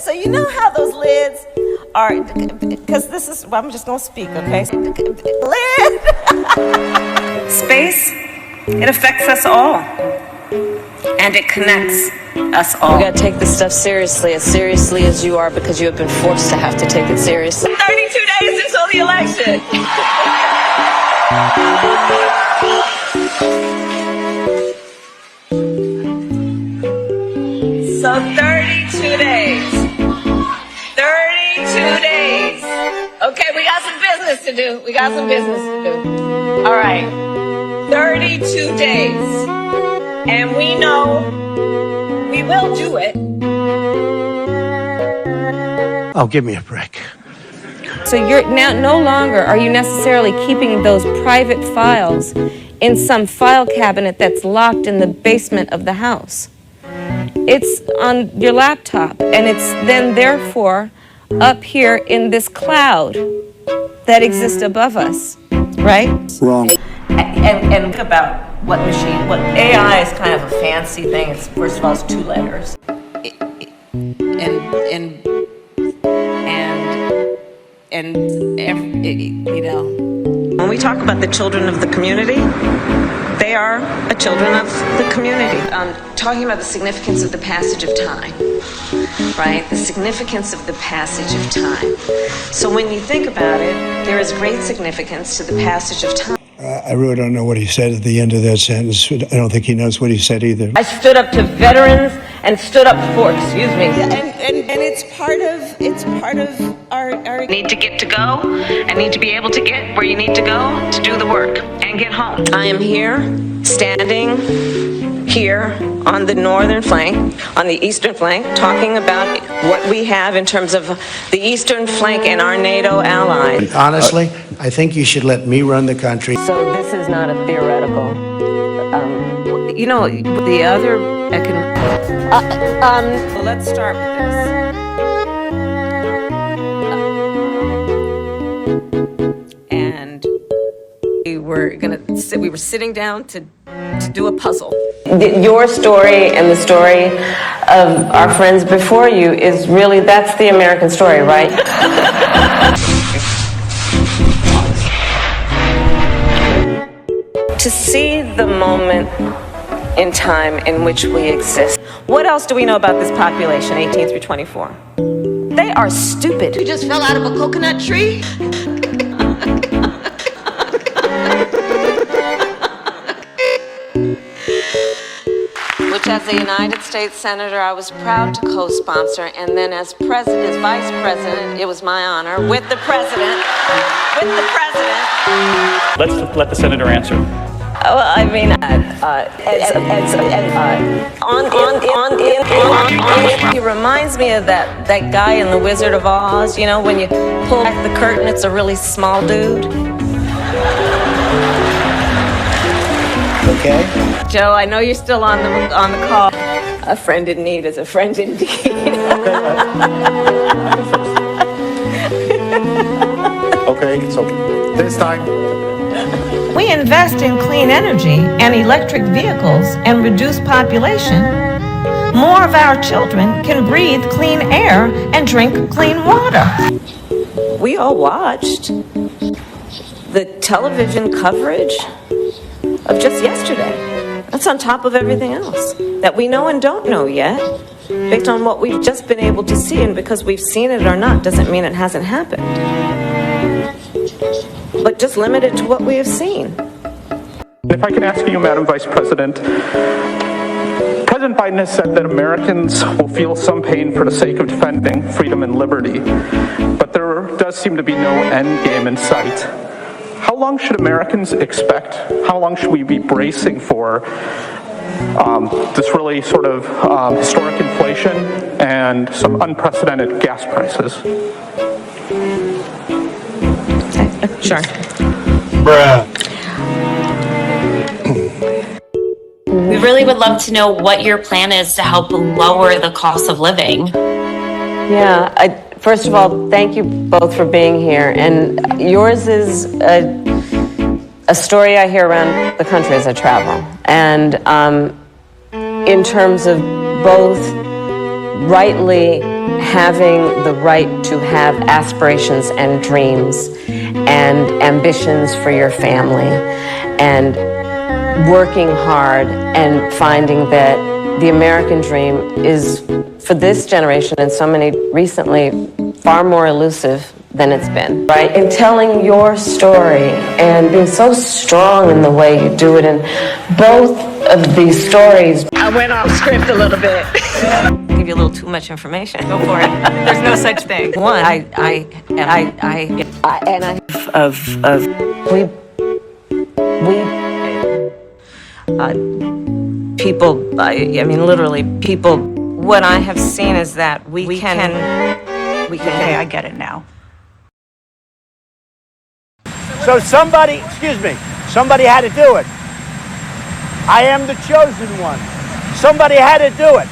So you know how those lids are, because this is, well, I'm just going to speak, okay? Lid! Space, it affects us all. And it connects us all. We gotta take this stuff seriously as you are, because you have been forced to have to take it seriously. 32 days until the election. So 32 days. 32 days. Okay, we got some business to do. All right. 32 days. And we know we will do it. Oh, give me a break. So you're now no longer are you necessarily keeping those private files in some file cabinet that's locked in the basement of the house. It's on your laptop, and it's then therefore up here in this cloud that exists above us, right? Wrong. And think about what AI is kind of a fancy thing. It's, first of all, it's 2 letters. You know. When we talk about the children of the community, they are the children of the community. Talking about the significance of the passage of time, right? The significance of the passage of time. So when you think about it, there is great significance to the passage of time. I really don't know what he said at the end of that sentence. I don't think he knows what he said either. I stood up to veterans and stood up for, excuse me. And it's part of our Need to get to go and need to be able to get where you need to go to do the work and get home. I am here, standing here on the northern flank, on the eastern flank, talking about what we have in terms of the eastern flank and our NATO allies. Honestly, I think you should let me run the country. So this is not a theoretical. you know the other well, let's start with this. And we were sitting down to do a puzzle. Your story and the story of our friends before you is really, that's the American story, right? To see the moment in time in which we exist. What else do we know about this population, 18 through 24? They are stupid. You just fell out of a coconut tree? Which, as a United States Senator, I was proud to co-sponsor, and then as president, as vice president, it was my honor, with the president. Let's let the senator answer. Well, I mean, it reminds me of that guy in The Wizard of Oz, you know, when you pull back the curtain, it's a really small dude. Okay? Joe, I know you're still on the call. A friend in need is a friend indeed. Okay, so this time. We invest in clean energy and electric vehicles and reduce population. More of our children can breathe clean air and drink clean water. We all watched the television coverage of just yesterday. That's on top of everything else that we know and don't know yet, based on what we've just been able to see. And because we've seen it or not doesn't mean it hasn't happened, but just limited to what we have seen. If I can ask you, Madam Vice President, President Biden has said that Americans will feel some pain for the sake of defending freedom and liberty, but there does seem to be no end game in sight. How long should Americans expect? How long should we be bracing for this really sort of historic inflation and some unprecedented gas prices? Sure. Bruh. We really would love to know what your plan is to help lower the cost of living. Yeah, first of all, thank you both for being here. And yours is a story I hear around the country as I travel. And in terms of both rightly having the right to have aspirations and dreams and ambitions for your family, and working hard and finding that the American dream is, for this generation and so many recently, far more elusive than it's been, right? In telling your story and being so strong in the way you do it, and both of these stories. I went off script a little bit. Give you a little too much information. Go for it. There's no such thing. One, people, I mean, literally, people, what I have seen is that we can. Okay, I get it now. So somebody had to do it. I am the chosen one. Somebody had to do it.